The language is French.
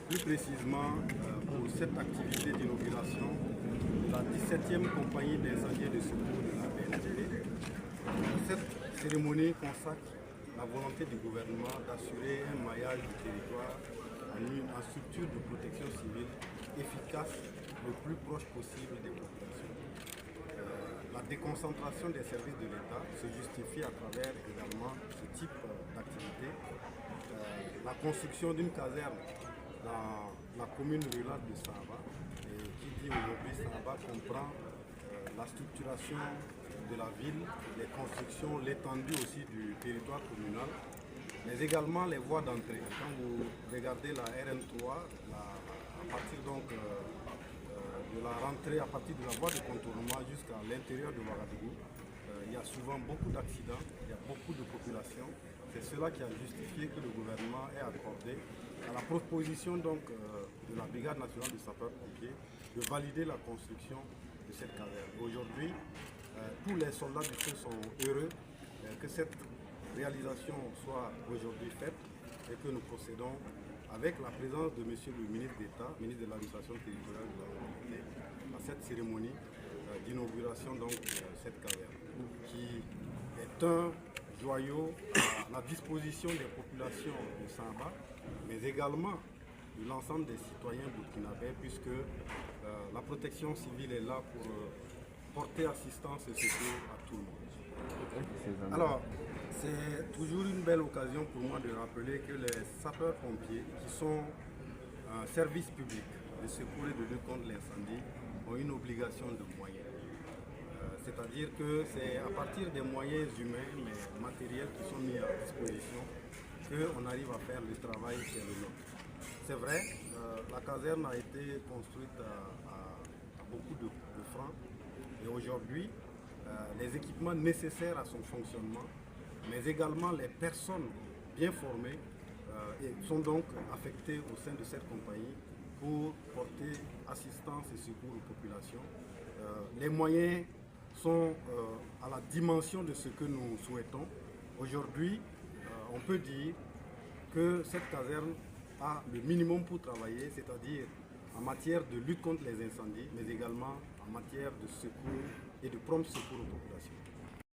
plus précisément pour cette activité d'inauguration de la 17e compagnie d'incendie et de secours de la BNTV. Cette cérémonie consacre la volonté du gouvernement d'assurer un maillage du territoire en structure de protection civile efficace le plus proche possible des populations. La déconcentration des services de l'État se justifie à travers également ce type d'activité. La construction d'une caserne dans la commune rurale de Sahaba, et qui dit aujourd'hui Sahaba comprend la structuration de la ville, les constructions, l'étendue aussi du territoire communal, mais également les voies d'entrée. Quand vous regardez la RN3, à partir donc de la rentrée, à partir de la voie de contournement jusqu'à l'intérieur de Ouagadougou, il y a souvent beaucoup d'accidents, il y a beaucoup de populations. C'est cela qui a justifié que le gouvernement ait accordé à la proposition donc, de la Brigade nationale de sapeurs-pompiers de valider la construction de cette caserne. Aujourd'hui, tous les soldats du feu sont heureux que cette réalisation soit aujourd'hui faite et que nous procédons avec la présence de Monsieur le ministre d'État, ministre de l'administration territoriale de la République, à cette cérémonie d'inauguration de cette caserne, qui est un joyau à la disposition des populations de Sahaba, mais également de l'ensemble des citoyens burkinabés, puisque la protection civile est là pour porter assistance et secours à tout le monde. Alors, c'est toujours une belle occasion pour moi de rappeler que les sapeurs-pompiers, qui sont un service public de secours et de lutte contre l'incendie, ont une obligation de moyens. C'est-à-dire que c'est à partir des moyens humains, mais matériels qui sont mis à disposition, qu'on arrive à faire le travail qui est le nôtre. C'est vrai, la caserne a été construite à beaucoup de francs et aujourd'hui, les équipements nécessaires à son fonctionnement, mais également les personnes bien formées sont donc affectées au sein de cette compagnie pour porter assistance et secours aux populations. Les moyens sont à la dimension de ce que nous souhaitons. Aujourd'hui, on peut dire que cette caserne a le minimum pour travailler, c'est-à-dire en matière de lutte contre les incendies, mais également en matière de secours et de prompt secours aux populations.